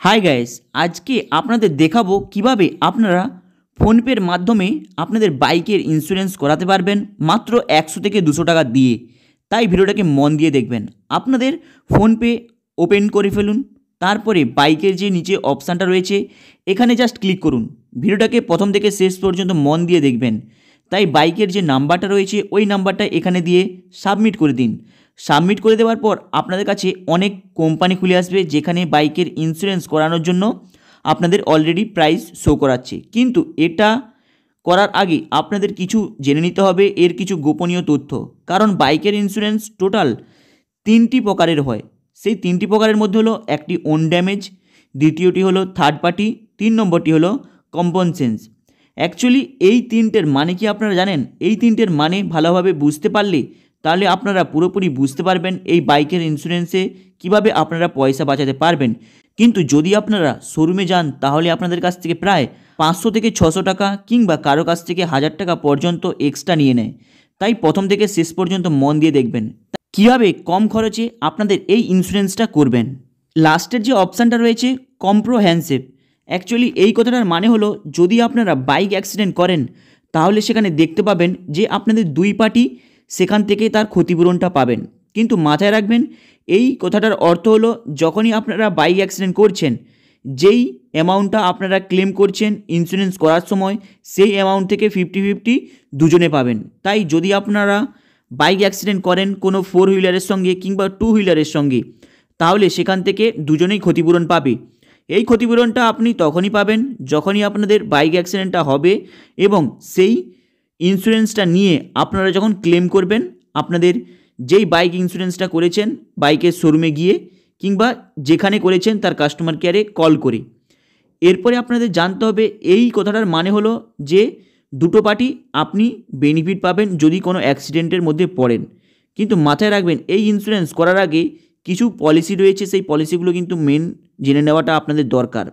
Hi guys, আজকে আপনাদের দেখাবো কিভাবে আপনারা ফোনপের মাধ্যমে আপনাদের বাইকের ইন্স্যুরেন্স করাতে পারবেন মাত্র 100 থেকে 200 টাকা দিয়ে। তাই ভিডিওটাকে মন দিয়ে দেখবেন। আপনাদের ফোনপে ওপেন করে ফেলুন, তারপরে বাইকের যে নিচে অপশানটা রয়েছে এখানে জাস্ট ক্লিক করুন। ভিডিওটাকে প্রথম থেকে শেষ পর্যন্ত মন দিয়ে দেখবেন। তাই বাইকের যে নাম্বারটা রয়েছে ওই নাম্বারটা এখানে দিয়ে সাবমিট করে দিন। সাবমিট করে দেওয়ার পর আপনাদের কাছে অনেক কোম্পানি খুলে আসবে যেখানে বাইকের ইন্স্যুরেন্স করানোর জন্য আপনাদের অলরেডি প্রাইস শো করাচ্ছে। কিন্তু এটা করার আগে আপনাদের কিছু জেনে নিতে হবে এর কিছু গোপনীয় তথ্য। কারণ বাইকের ইন্স্যুরেন্স টোটাল 3টি প্রকারের হয়। সেই 3টি প্রকারের মধ্যে হলো একটি ওন ড্যামেজ, দ্বিতীয়টি হলো থার্ড পার্টি, 3 নম্বরটি হলো কম্পনসেন্স। অ্যাকচুয়ালি এই 3টের মানে কি আপনারা জানেন? এই 3টের মানে ভালোভাবে বুঝতে পারলে তাহলে আপনারা পুরোপুরি বুঝতে পারবেন এই বাইকের ইন্স্যুরেন্সে কিভাবে আপনারা পয়সা বাঁচাতে পারবেন। কিন্তু যদি আপনারা শোরুমে যান তাহলে আপনাদের কাছ থেকে প্রায় 500 থেকে 600 টাকা কিংবা কারো কাছ থেকে 1000 টাকা পর্যন্ত এক্সট্রা নিয়ে নেয়। তাই প্রথম থেকে শেষ পর্যন্ত মন দিয়ে দেখবেন কিভাবে কম খরচে আপনাদের এই ইন্স্যুরেন্সটা করবেন। লাস্টের যে অপশানটা রয়েছে কম্প্রহেনসিভ, অ্যাকচুয়ালি এই কথাটার মানে হলো যদি আপনারা বাইক অ্যাক্সিডেন্ট করেন তাহলে সেখানে দেখতে পাবেন যে আপনাদের দুই পার্টি সেখান থেকে তার ক্ষতিপূরণটা পাবেন। কিন্তু মাথায় রাখবেন এই কথাটার অর্থ হলো যখনই আপনারা বাইক অ্যাক্সিডেন্ট করছেন যেই অ্যামাউন্টটা আপনারা ক্লেম করছেন ইন্স্যুরেন্স করার সময় সেই অ্যামাউন্ট থেকে 50-50 দুজনে পাবেন। তাই যদি আপনারা বাইক অ্যাক্সিডেন্ট করেন কোনো 4 হুইলারের সঙ্গে কিংবা 2 হুইলারের সঙ্গে তাহলে সেখান থেকে দুজনেই ক্ষতিপূরণ পাবে। এই ক্ষতিপূরণটা আপনি তখনই পাবেন যখনই আপনাদের বাইক অ্যাক্সিডেন্টটা হবে এবং সেই ইন্স্যুরেন্সটা নিয়ে আপনারা যখন ক্লেম করবেন আপনাদের যেই বাইক ইন্স্যুরেন্সটা করেছেন বাইকের শোরুমে গিয়ে কিংবা যেখানে করেছেন তার কাস্টমার কেয়ারে কল করে। এরপরে আপনাদের জানতে হবে এই কথাটার মানে হলো যে দুটো পার্টি আপনি বেনিফিট পাবেন যদি কোনো অ্যাক্সিডেন্টের মধ্যে পড়েন। কিন্তু মাথায় রাখবেন এই ইন্স্যুরেন্স করার আগে কিছু পলিসি রয়েছে, সেই পলিসিগুলো কিন্তু মেন জেনে নেওয়াটা আপনাদের দরকার।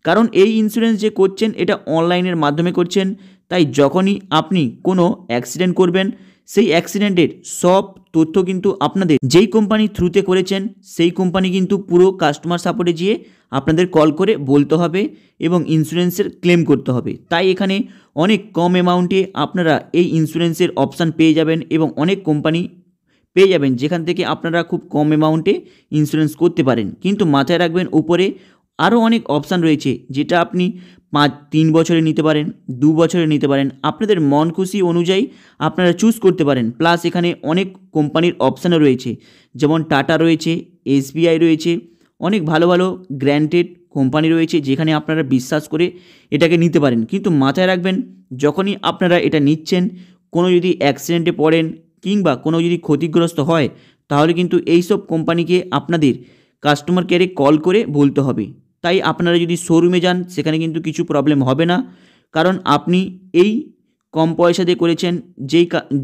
কারণ এই ইন্স্যুরেন্স যে করছেন এটা অনলাইনের মাধ্যমে করছেন, তাই যখনই আপনি কোনো অ্যাক্সিডেন্ট করবেন সেই অ্যাক্সিডেন্টের সব তথ্য কিন্তু আপনাদের যেই কোম্পানি থ্রুতে করেছেন সেই কোম্পানি কিন্তু পুরো কাস্টমার সাপোর্টে গিয়ে আপনাদের কল করে বলতে হবে এবং ইন্স্যুরেন্সের ক্লেম করতে হবে। তাই এখানে অনেক কম অ্যামাউন্টে আপনারা এই ইন্স্যুরেন্সের অপশান পেয়ে যাবেন এবং অনেক কোম্পানি পেয়ে যাবেন যেখান থেকে আপনারা খুব কম অ্যামাউন্টে ইন্স্যুরেন্স করতে পারেন। কিন্তু মাথায় রাখবেন উপরে আরও অনেক অপশান রয়েছে যেটা আপনি 3 বছরে নিতে পারেন, 2 বছরে নিতে পারেন, আপনাদের মন খুশি অনুযায়ী আপনারা চুজ করতে পারেন। প্লাস এখানে অনেক কোম্পানির অপশানও রয়েছে, যেমন টাটা রয়েছে, SBI রয়েছে, অনেক ভালো ভালো গ্র্যান্টেড কোম্পানি রয়েছে যেখানে আপনারা বিশ্বাস করে এটাকে নিতে পারেন। কিন্তু মাথায় রাখবেন যখনই আপনারা এটা নিচ্ছেন কোনো যদি অ্যাক্সিডেন্টে পড়েন কিংবা কোনো যদি ক্ষতিগ্রস্ত হয় তাহলে কিন্তু এই সব কোম্পানিকে আপনাদের কাস্টমার কেয়ারে কল করে বলতে হবে। তাই আপনারা যদি শোরুমে যান সেখানে কিন্তু কিছু প্রবলেম হবে না, কারণ আপনি এই কম পয়সা দিয়ে করেছেন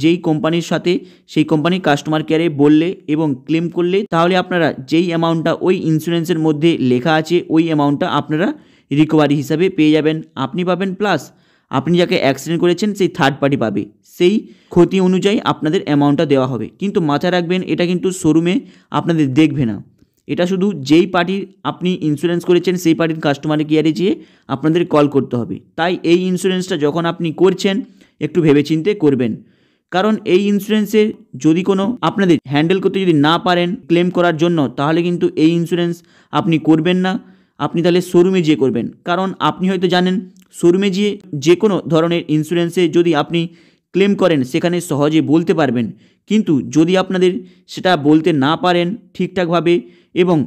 যেই কোম্পানির সাথে সেই কোম্পানির কাস্টমার কেয়ারে বললে এবং ক্লেম করলে তাহলে আপনারা যেই অ্যামাউন্টটা ওই ইন্স্যুরেন্সের মধ্যে লেখা আছে ওই অ্যামাউন্টটা আপনারা রিকভারি হিসাবে পেয়ে যাবেন, আপনি পাবেন। প্লাস আপনি যাকে অ্যাক্সিডেন্ট করেছেন সেই থার্ড পার্টি পাবে, সেই ক্ষতি অনুযায়ী আপনাদের অ্যামাউন্টটা দেওয়া হবে। কিন্তু মাথায় রাখবেন এটা কিন্তু শোরুমে আপনাদের দেখবে না, এটা শুধু যেই পার্টির আপনি ইন্স্যুরেন্স করেছেন সেই পার্টির কাস্টমার কেয়ারে যেয়ে আপনাদের কল করতে হবে। তাই এই ইন্স্যুরেন্সটা যখন আপনি করছেন একটু ভেবেচিন্তে করবেন, কারণ এই ইন্স্যুরেন্সে যদি কোনো আপনাদের হ্যান্ডেল করতে যদি না পারেন ক্লেম করার জন্য তাহলে কিন্তু এই ইন্স্যুরেন্স আপনি করবেন না, আপনি তাহলে শোরুমে যেয়ে করবেন। কারণ আপনি হয়তো জানেন শোরুমে যেয়ে যে কোনো ধরনের ইন্স্যুরেন্সে যদি আপনি ক্লেম করেন সেখানে সহজে বলতে পারবেন, কিন্তু যদি আপনাদের সেটা বলতে না পারেন ঠিকঠাকভাবে এবং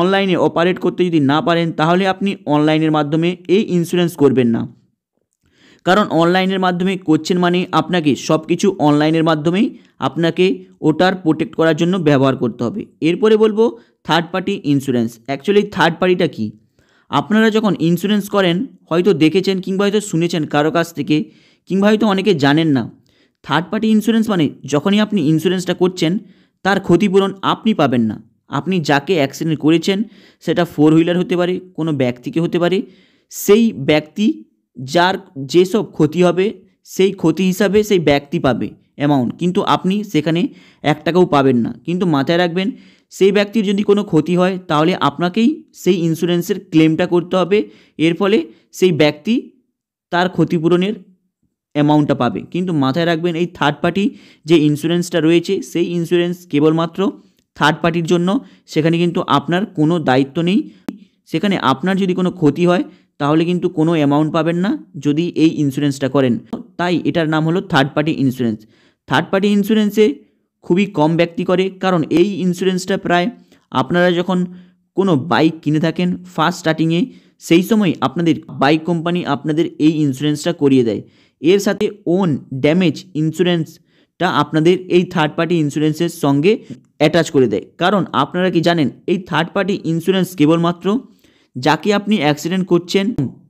অনলাইনে অপারেট করতে যদি না পারেন তাহলে আপনি অনলাইনের মাধ্যমে এই ইন্স্যুরেন্স করবেন না। কারণ অনলাইনের মাধ্যমে করছেন মানে আপনাকে সব কিছু অনলাইনের মাধ্যমেই আপনাকে ওটার প্রোটেক্ট করার জন্য ব্যবহার করতে হবে। এরপরে বলবো third party insurance. Actually third পার্টিটা কি? আপনারা যখন ইন্স্যুরেন্স করেন হয়তো দেখেছেন কিংবা হয়তো শুনেছেন কারো কাছ থেকে কিংবা হয়তো অনেকে জানেন না। থার্ড পার্টি ইন্স্যুরেন্স মানে যখনই আপনি ইন্স্যুরেন্সটা করছেন তার ক্ষতিপূরণ আপনি পাবেন না, আপনি যাকে অ্যাক্সিডেন্ট করেছেন সেটা 4 হুইলার হতে পারে, কোনো ব্যক্তিকে হতে পারে, সেই ব্যক্তি যার যেসব ক্ষতি হবে সেই ক্ষতি হিসাবে সেই ব্যক্তি পাবে অ্যামাউন্ট, কিন্তু আপনি সেখানে 1 টাকাও পাবেন না। কিন্তু মাথায় রাখবেন সেই ব্যক্তির যদি কোনো ক্ষতি হয় তাহলে আপনাকেই সেই ইন্স্যুরেন্সের ক্লেমটা করতে হবে। এর ফলে সেই ব্যক্তি তার ক্ষতিপূরণের অ্যামাউন্টটা পাবে। কিন্তু মাথায় রাখবেন এই থার্ড পার্টি যে ইন্স্যুরেন্সটা রয়েছে সেই ইন্স্যুরেন্স কেবলমাত্র থার্ড পার্টির জন্য, সেখানে কিন্তু আপনার কোনো দায়িত্ব নেই। সেখানে আপনার যদি কোনো ক্ষতি হয় তাহলে কিন্তু কোনো অ্যামাউন্ট পাবেন না যদি এই ইন্স্যুরেন্সটা করেন। তাই এটার নাম হলো third party insurance. Third party ইন্স্যুরেন্সে খুবই কম ব্যক্তি করে, কারণ এই ইন্স্যুরেন্সটা প্রায় আপনারা যখন কোনো বাইক কিনে থাকেন ফার্স্ট স্টার্টিংয়ে, সেই সময় আপনাদের বাইক কোম্পানি আপনাদের এই ইন্স্যুরেন্সটা করিয়ে দেয়। এর সাথে ওন ড্যামেজ ইন্স্যুরেন্সটা আপনাদের এই থার্ড পার্টি ইন্স্যুরেন্সের সঙ্গে অ্যাটাচ করে দেয়। কারণ আপনারা কি জানেন, এই থার্ড পার্টি ইন্স্যুরেন্স কেবলমাত্র যাকে আপনি অ্যাক্সিডেন্ট করছেন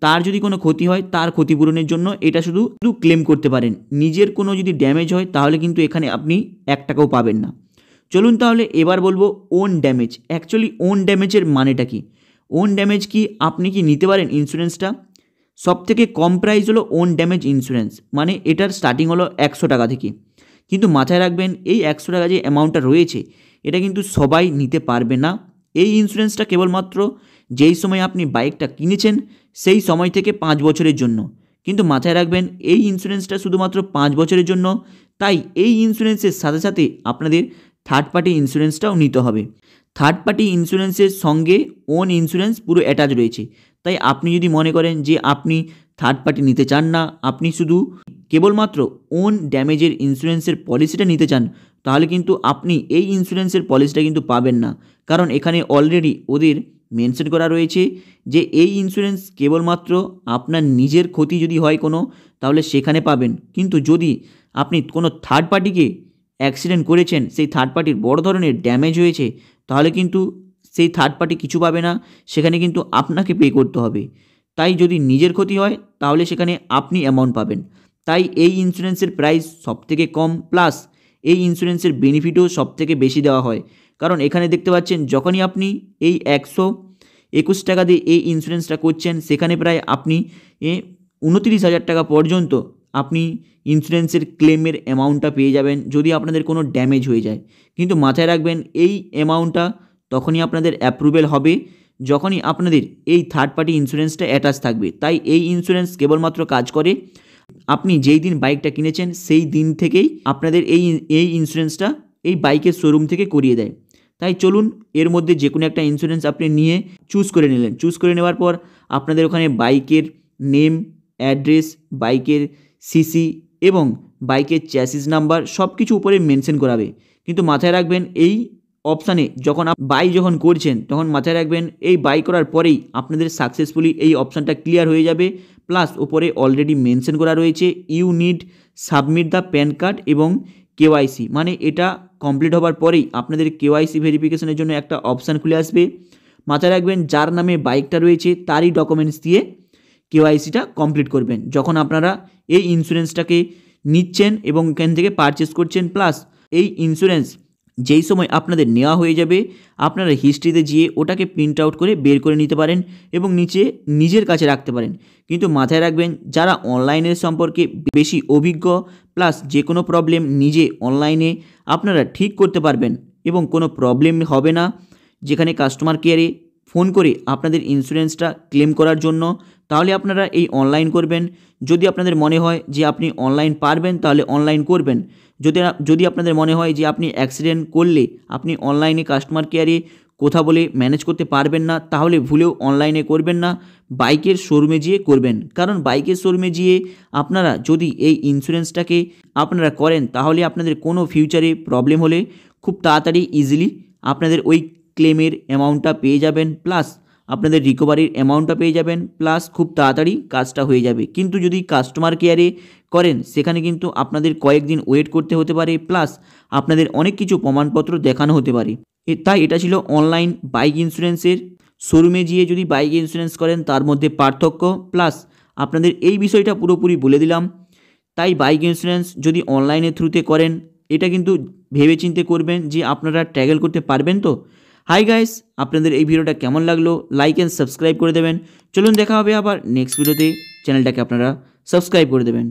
তার যদি কোনো ক্ষতি হয় তার ক্ষতিপূরণের জন্য এটা শুধু ক্লেম করতে পারেন। নিজের কোনো যদি ড্যামেজ হয় তাহলে কিন্তু এখানে আপনি 1 টাকাও পাবেন না। চলুন তাহলে এবার বলবো ওন ড্যামেজ। অ্যাকচুয়ালি ওন ড্যামেজের মানেটা কি? ওন ড্যামেজ কি, আপনি কি নিতে পারেন ইন্স্যুরেন্সটা? সবথেকে কম প্রাইস হলো ওন ড্যামেজ ইন্স্যুরেন্স, মানে এটার স্টার্টিং হলো 100 টাকা থেকে। কিন্তু মাথায় রাখবেন এই 100 টাকা যে অ্যামাউন্টটা রয়েছে এটা কিন্তু সবাই নিতে পারবে না। এই ইন্স্যুরেন্সটা কেবলমাত্র যেই সময় আপনি বাইকটা কিনেছেন সেই সময় থেকে 5 বছরের জন্য। কিন্তু মাথায় রাখবেন এই ইন্স্যুরেন্সটা শুধুমাত্র 5 বছরের জন্য, তাই এই ইন্স্যুরেন্সের সাথে সাথে আপনাদের থার্ড পার্টি ইন্স্যুরেন্সটাও নিতে হবে। থার্ড পার্টি ইন্স্যুরেন্সের সঙ্গে ওন ইন্স্যুরেন্স পুরো অ্যাটাচ রয়েছে। তাই আপনি যদি মনে করেন যে আপনি থার্ড পার্টি নিতে চান না, আপনি শুধু কেবলমাত্র ওন ড্যামেজের ইন্স্যুরেন্সের পলিসিটা নিতে চান, তাহলে কিন্তু আপনি এই ইন্স্যুরেন্সের পলিসিটা কিন্তু পাবেন না। কারণ এখানে অলরেডি ওদের মেনশন করা রয়েছে যে এই ইন্স্যুরেন্স কেবলমাত্র আপনার নিজের ক্ষতি যদি হয় কোনো, তাহলে সেখানে পাবেন। কিন্তু যদি আপনি কোনো থার্ড পার্টিকে অ্যাক্সিডেন্ট করেছেন, সেই থার্ড পার্টির বড় ধরনের ড্যামেজ হয়েছে, তাহলে কিন্তু সেই থার্ড পার্টি কিছু পাবে না, সেখানে কিন্তু আপনাকে পে করতে হবে। তাই যদি নিজের ক্ষতি হয় তাহলে সেখানে আপনি অ্যামাউন্ট পাবেন। তাই এই ইন্স্যুরেন্সের প্রাইস সবথেকে কম, প্লাস এই ইন্স্যুরেন্সের বেনিফিটও সবথেকে বেশি দেওয়া হয়। কারণ এখানে দেখতে পাচ্ছেন যখনই আপনি এই 121 টাকা দিয়ে এই ইন্স্যুরেন্সটা করছেন, সেখানে প্রায় আপনি 29,000 টাকা পর্যন্ত আপনি ইন্স্যুরেন্সের ক্লেমের অ্যামাউন্টটা পেয়ে যাবেন যদি আপনাদের কোনো ড্যামেজ হয়ে যায়। কিন্তু মাথায় রাখবেন এই অ্যামাউন্টটা তখনই আপনাদের অ্যাপ্রুভেল হবে যখনই আপনাদের এই থার্ড পার্টি ইন্স্যুরেন্সটা অ্যাটাচ থাকবে। তাই এই ইন্স্যুরেন্স কেবলমাত্র কাজ করে আপনি যেই দিন বাইকটা কিনেছেন সেই দিন থেকেই আপনাদের এই ইন্স্যুরেন্সটা এই বাইকের শোরুম থেকে করিয়ে দেয়। তাই চলুন এর মধ্যে যে কোনো একটা ইন্স্যুরেন্স আপনি নিয়ে চুজ করে নিলেন। চুজ করে নেওয়ার পর আপনাদের ওখানে বাইকের নেম, অ্যাড্রেস, বাইকের সিসি এবং বাইকের চ্যাসিস নাম্বার সব কিছু উপরে মেনশন করাবে। কিন্তু মাথায় রাখবেন এই অপশানে যখন বাই যখন করছেন তখন মাথায় রাখবেন এই বাই করার পরেই আপনাদের সাকসেসফুলি এই অপশানটা ক্লিয়ার হয়ে যাবে। প্লাস ওপরে অলরেডি মেনশন করা রয়েছে you need submit the PAN card এবং কেওয়াইসি, মানে এটা কমপ্লিট হওয়ার পরেই আপনাদের কেওয়াইসি ভেরিফিকেশনের জন্য একটা অপশান খুলে আসবে। মাথায় রাখবেন যার নামে বাইকটা রয়েছে তারই ডকুমেন্টস দিয়ে কেওয়াইসিটা কমপ্লিট করবেন যখন আপনারা এই ইন্স্যুরেন্সটাকে নিচ্ছেন এবং এখান থেকে পারচেস করছেন। প্লাস এই ইন্স্যুরেন্স যেই সময় আপনাদের নেওয়া হয়ে যাবে আপনারা হিস্ট্রিতে গিয়ে ওটাকে প্রিন্ট আউট করে বের করে নিতে পারেন এবং নিচে নিজের কাছে রাখতে পারেন। কিন্তু মাথায় রাখবেন যারা অনলাইনের সম্পর্কে বেশি অভিজ্ঞ, প্লাস যে কোনো প্রবলেম নিজে অনলাইনে আপনারা ঠিক করতে পারবেন এবং কোনো প্রবলেম হবে না, যেখানে কাস্টমার কেয়ারে ফোন করে আপনাদের ইন্স্যুরেন্সটা ক্লেম করার জন্য, তাহলে আপনারা এই অনলাইন করবেন। যদি আপনাদের মনে হয় যে আপনি অনলাইন পারবেন তাহলে অনলাইন করবেন। যদি আপনাদের মনে হয় যে আপনি অ্যাক্সিডেন্ট করলে আপনি অনলাইনে কাস্টমার কেয়ারে কথা বলে ম্যানেজ করতে পারবেন না, তাহলে ভুলেও অনলাইনে করবেন না, বাইকের শোরুমে গিয়ে করবেন। কারণ বাইকের শোরুমে গিয়ে আপনারা যদি এই ইন্স্যুরেন্সটাকে আপনারা করেন তাহলে আপনাদের কোনো ফিউচারে প্রবলেম হলে খুব তাড়াতাড়ি ইজিলি আপনাদের ওই ক্লেমের অ্যামাউন্টটা পেয়ে যাবেন, প্লাস আপনাদের রিকভারির অ্যামাউন্টটা পেয়ে যাবেন, প্লাস খুব তাড়াতাড়ি কাজটা হয়ে যাবে। কিন্তু যদি কাস্টমার কেয়ারে করেন সেখানে কিন্তু আপনাদের কয়েকদিন ওয়েট করতে হতে পারে, প্লাস আপনাদের অনেক কিছু প্রমাণপত্র দেখানো হতে পারে। তাই এটা ছিল অনলাইন বাইক ইন্স্যুরেন্সের। শোরুমে গিয়ে যদি বাইক ইন্স্যুরেন্স করেন তার মধ্যে পার্থক্য, প্লাস আপনাদের এই বিষয়টা পুরোপুরি বলে দিলাম। তাই বাইক ইন্স্যুরেন্স যদি অনলাইনের থ্রুতে করেন এটা কিন্তু ভেবেচিন্তে করবেন যে আপনারা ট্র্যাভেল করতে পারবেন তো। হাই গাইস, আপনাদের এই ভিডিওটা কেমন লাগলো লাইক অ্যান্ড সাবস্ক্রাইব করে দেবেন। চলুন দেখা হবে আবার নেক্সট ভিডিওতে, চ্যানেলটাকে আপনারা সাবস্ক্রাইব করে দেবেন।